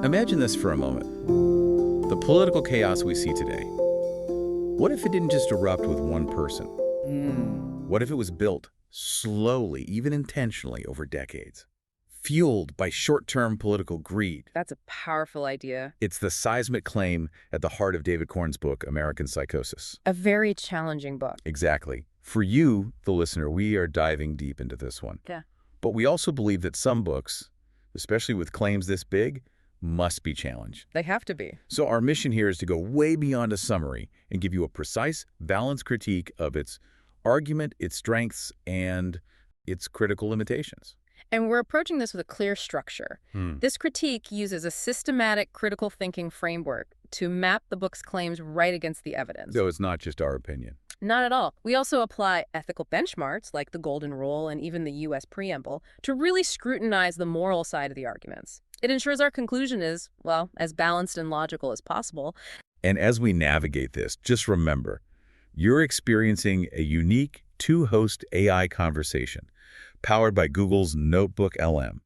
Imagine this for a moment. The political chaos we see today. What if it didn't just erupt with one person? What if it was built slowly, even intentionally, over decades? Fueled by short-term political greed. That's a powerful idea. It's the seismic claim at the heart of David Corn's book, American Psychosis. A very challenging book. Exactly. For you, the listener, we are diving deep into this one. Yeah. But we also believe that some books, especially with claims this big, must be challenged. They have to be. So our mission here is to go way beyond a summary and give you a precise, balanced critique of its argument, its strengths, and its critical limitations. And we're approaching this with a clear structure. This critique uses a systematic critical thinking framework to map the book's claims right against the evidence. So it's not just our opinion. Not at all. We also apply ethical benchmarks like the Golden Rule and even the U.S. preamble to really scrutinize the moral side of the arguments. It ensures our conclusion is, well, as balanced and logical as possible. And as we navigate this, just remember, you're experiencing a unique two-host AI conversation powered by Google's Notebook LM.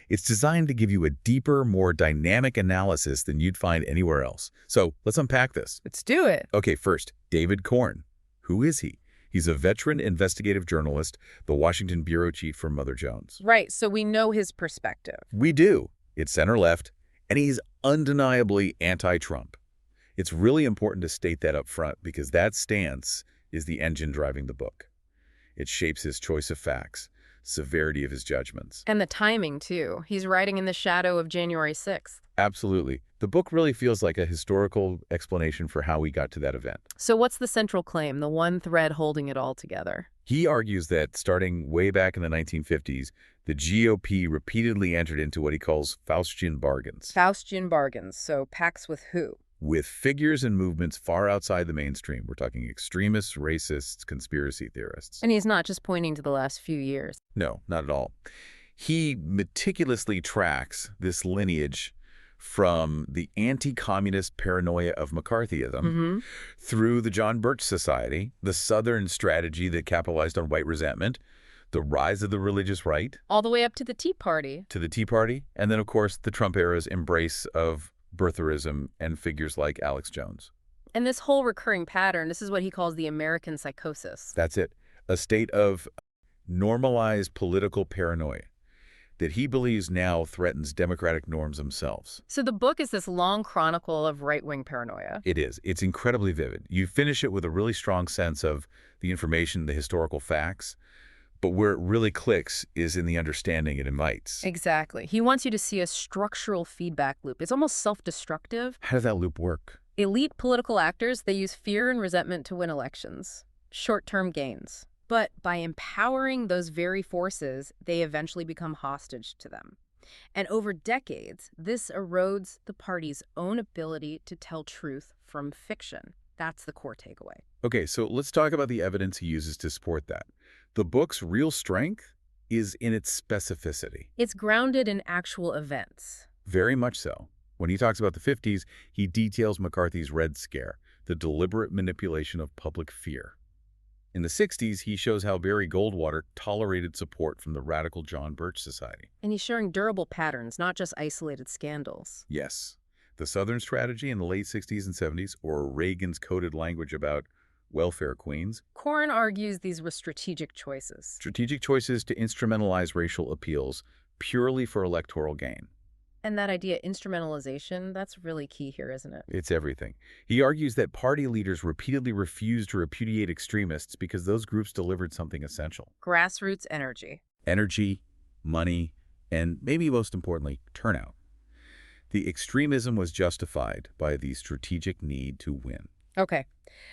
It's designed to give you a deeper, more dynamic analysis than you'd find anywhere else. So let's unpack this. Let's do it. Okay, first, David Corn. Who is he? He's a veteran investigative journalist, the Washington bureau chief for Mother Jones. Right, so we know his perspective. We do. It's center-left, and he's undeniably anti-Trump. It's really important to state that up front because that stance is the engine driving the book. It shapes his choice of facts, severity of his judgments. And the timing, too. He's writing in the shadow of January 6th. Absolutely. The book really feels like a historical explanation for how we got to that event. So what's the central claim, the one thread holding it all together? He argues that starting way back in the 1950s, the GOP repeatedly entered into what he calls Faustian bargains. Faustian bargains, so pacts with who? With figures and movements far outside the mainstream. We're talking extremists, racists, conspiracy theorists. And he's not just pointing to the last few years. No, not at all. He meticulously tracks this lineage from the anti-communist paranoia of McCarthyism through the John Birch Society, the Southern strategy that capitalized on white resentment, the rise of the religious right. All the way up to the Tea Party. To the Tea Party, and then, of course, the Trump era's embrace of birtherism and figures like Alex Jones. And this whole recurring pattern, this is what he calls the American psychosis. That's it. A state of normalized political paranoia that he believes now threatens democratic norms themselves. So the book is this long chronicle of right-wing paranoia. It is. It's incredibly vivid. You finish it with a really strong sense of the information, the historical facts, but where it really clicks is in the understanding it invites. Exactly. He wants you to see a structural feedback loop. It's almost self-destructive. How does that loop work? Elite political actors, they use fear and resentment to win elections. Short-term gains. But by empowering those very forces, they eventually become hostage to them. And over decades, this erodes the party's own ability to tell truth from fiction. That's the core takeaway. Okay, so let's talk about the evidence he uses to support that. The book's real strength is in its specificity. It's grounded in actual events. Very much so. When he talks about the 50s, he details McCarthy's Red Scare, the deliberate manipulation of public fear. In the 60s, he shows how Barry Goldwater tolerated support from the radical John Birch Society. And he's showing durable patterns, not just isolated scandals. Yes. The Southern strategy in the late 60s and 70s, or Reagan's coded language about welfare queens. Corn argues these were strategic choices. Strategic choices to instrumentalize racial appeals purely for electoral gain. And that idea, instrumentalization, that's really key here, isn't it? It's everything. He argues that party leaders repeatedly refused to repudiate extremists because those groups delivered something essential. Grassroots energy. Energy, money, and maybe most importantly, turnout. The extremism was justified by the strategic need to win. Okay,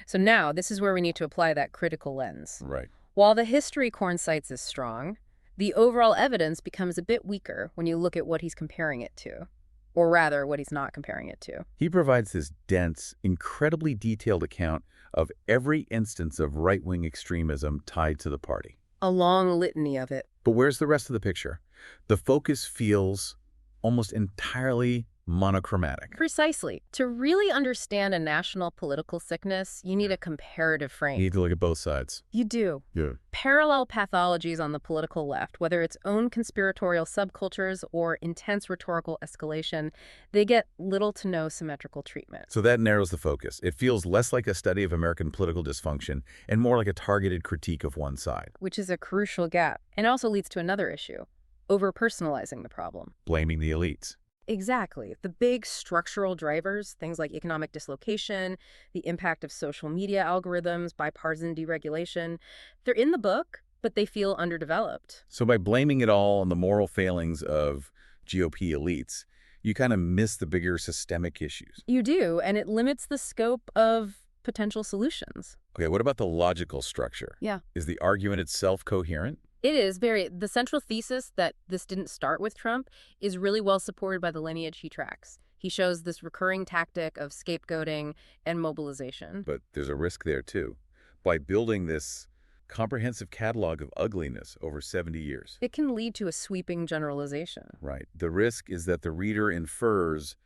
so now this is where we need to apply that critical lens. Right. While the history Corn cites is strong, the overall evidence becomes a bit weaker when you look at what he's comparing it to. Or rather, what he's not comparing it to. He provides this dense, incredibly detailed account of every instance of right-wing extremism tied to the party. A long litany of it. But where's the rest of the picture? The focus feels almost entirely monochromatic. Precisely. To really understand a national political sickness, you need a comparative You frame. need to look at both sides. You do. Yeah. Parallel pathologies on the political left, whether it's own conspiratorial subcultures or intense rhetorical escalation, they get little to no symmetrical treatment. So that narrows the focus. It feels less like a study of American political dysfunction and more like a targeted critique of one side. Which is a crucial gap, and also leads to another issue, over-personalizing the problem. Blaming the elites. Exactly. The big structural drivers, things like economic dislocation, the impact of social media algorithms, bipartisan deregulation, they're in the book, but they feel underdeveloped. So by blaming it all on the moral failings of GOP elites, you kind of miss the bigger systemic issues. You do, and it limits the scope of potential solutions. Okay, what about the logical structure? Yeah. Is the argument itself coherent? It is the central thesis that this didn't start with Trump is really well supported by the lineage he tracks. He shows this recurring tactic of scapegoating and mobilization. But there's a risk there too. By building this comprehensive catalog of ugliness over 70 years. It can lead to a sweeping generalization. Right. The risk is that the reader infers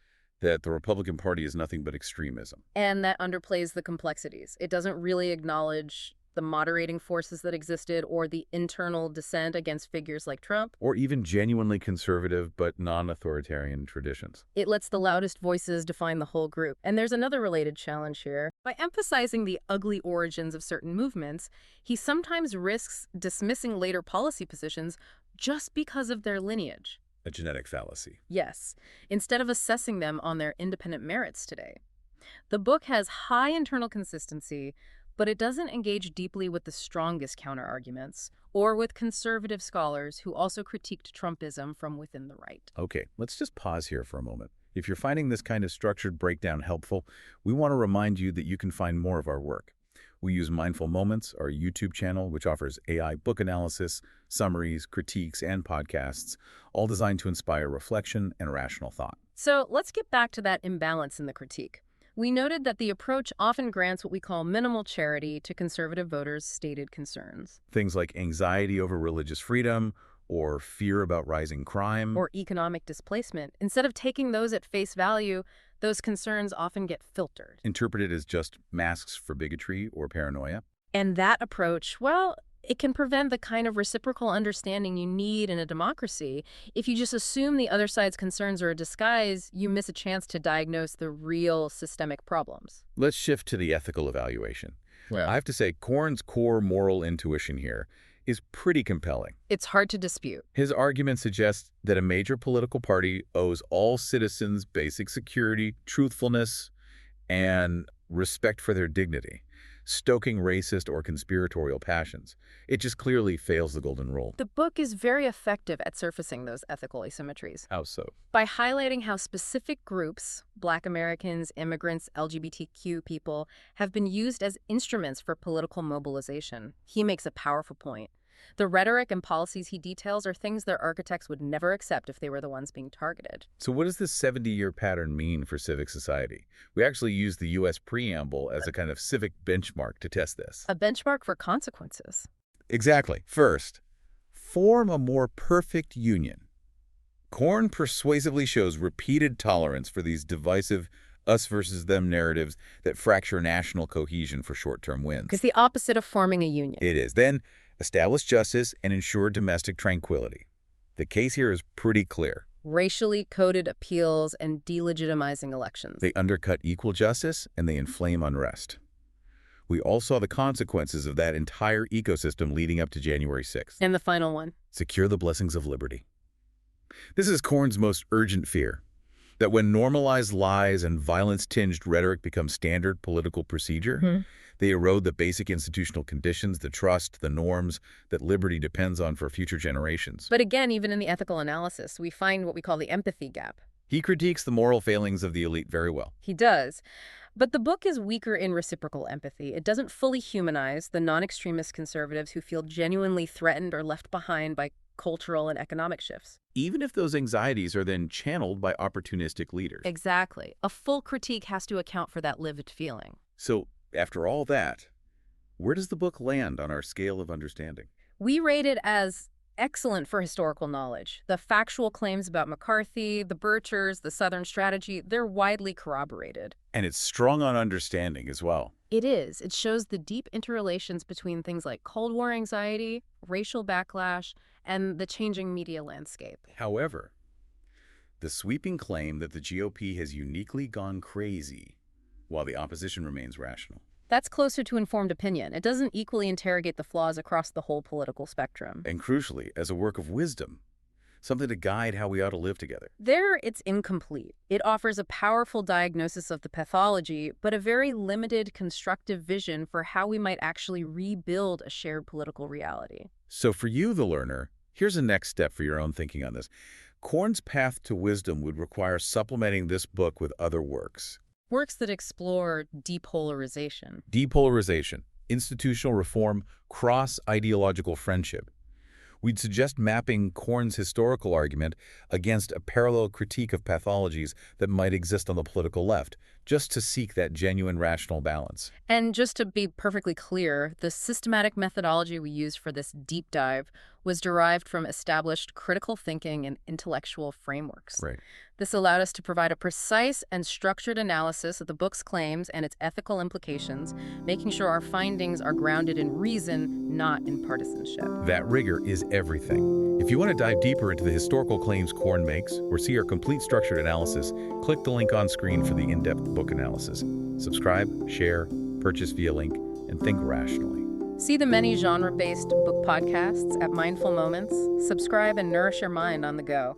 that the Republican Party is nothing but extremism. And that underplays the complexities. It doesn't really acknowledge the moderating forces that existed or the internal dissent against figures like Trump. Or even genuinely conservative but non-authoritarian traditions. It lets the loudest voices define the whole group. And there's another related challenge here. By emphasizing the ugly origins of certain movements, he sometimes risks dismissing later policy positions just because of their lineage. A genetic fallacy. Yes, instead of assessing them on their independent merits today. The book has high internal consistency, but it doesn't engage deeply with the strongest counterarguments or with conservative scholars who also critiqued Trumpism from within the right. Okay, let's just pause here for a moment. If you're finding this kind of structured breakdown helpful, we want to remind you that you can find more of our work. We use Mindful Moments, our YouTube channel, which offers AI book analysis, summaries, critiques, and podcasts, all designed to inspire reflection and rational thought. So let's get back to that imbalance in the critique. We noted that the approach often grants what we call minimal charity to conservative voters' stated concerns. Things like anxiety over religious freedom, or fear about rising crime, or economic displacement. Instead of taking those at face value, those concerns often get filtered. interpreted as just masks for bigotry or paranoia. And that approach, well, it can prevent the kind of reciprocal understanding you need in a democracy. If you just assume the other side's concerns are a disguise, you miss a chance to diagnose the real systemic problems. Let's shift to the ethical evaluation. Well, I have to say, Corn's core moral intuition here is pretty compelling. it's hard to dispute. His argument suggests that a major political party owes all citizens basic security, truthfulness, and respect for their dignity, stoking racist or conspiratorial passions. It just clearly fails the golden rule. The book is very effective at surfacing those ethical asymmetries. How so? By highlighting how specific groups, Black Americans, immigrants, LGBTQ people, have been used as instruments for political mobilization, he makes a powerful point. The rhetoric and policies he details are things their architects would never accept if they were the ones being targeted. So what does this 70-year pattern mean for civic society? We actually use the U.S. preamble as a kind of civic benchmark to test this. A benchmark for consequences. Exactly. First, form a more perfect union. Corn persuasively shows repeated tolerance for these divisive us versus them narratives that fracture national cohesion for short-term wins. It's the opposite of forming a union. It is. Then, establish justice and ensure domestic tranquility. The case here is pretty clear. Racially coded appeals and delegitimizing elections. They undercut equal justice and they inflame unrest. We all saw the consequences of that entire ecosystem leading up to January 6th. And the final one. Secure the blessings of liberty. This is Corn's most urgent fear, that when normalized lies and violence-tinged rhetoric become standard political procedure, they erode the basic institutional conditions, the trust, the norms that liberty depends on for future generations. But again, even in the ethical analysis, we find what we call the empathy gap. He critiques the moral failings of the elite very well. He does. But the book is weaker in reciprocal empathy. It doesn't fully humanize the non-extremist conservatives who feel genuinely threatened or left behind by cultural and economic shifts. Even if those anxieties are then channeled by opportunistic leaders. Exactly. A full critique has to account for that lived feeling. So, after all that, where does the book land on our scale of understanding? We rate it as excellent for historical knowledge. The factual claims about McCarthy, the Birchers, the Southern strategy, they're widely corroborated. And it's strong on understanding as well. It is. It shows the deep interrelations between things like Cold War anxiety, racial backlash, and the changing media landscape. However, the sweeping claim that the GOP has uniquely gone crazy while the opposition remains rational. That's closer to informed opinion. It doesn't equally interrogate the flaws across the whole political spectrum. And crucially, as a work of wisdom, something to guide how we ought to live together. There, it's incomplete. It offers a powerful diagnosis of the pathology, but a very limited constructive vision for how we might actually rebuild a shared political reality. So for you, the learner, here's a next step for your own thinking on this. Korn's path to wisdom would require supplementing this book with other works. Works that explore depolarization. Depolarization, institutional reform, cross-ideological friendship. We'd suggest mapping Korn's historical argument against a parallel critique of pathologies that might exist on the political left, just to seek that genuine rational balance. And just to be perfectly clear, the systematic methodology we used for this deep dive was derived from established critical thinking and intellectual frameworks. Right. This allowed us to provide a precise and structured analysis of the book's claims and its ethical implications, making sure our findings are grounded in reason, not in partisanship. That rigor is everything. If you want to dive deeper into the historical claims Korn makes or see our complete structured analysis, click the link on screen for the in-depth book analysis. Subscribe, share, purchase via link, and think rationally. See the many genre-based book podcasts at Mindful Moments. Subscribe and nourish your mind on the go.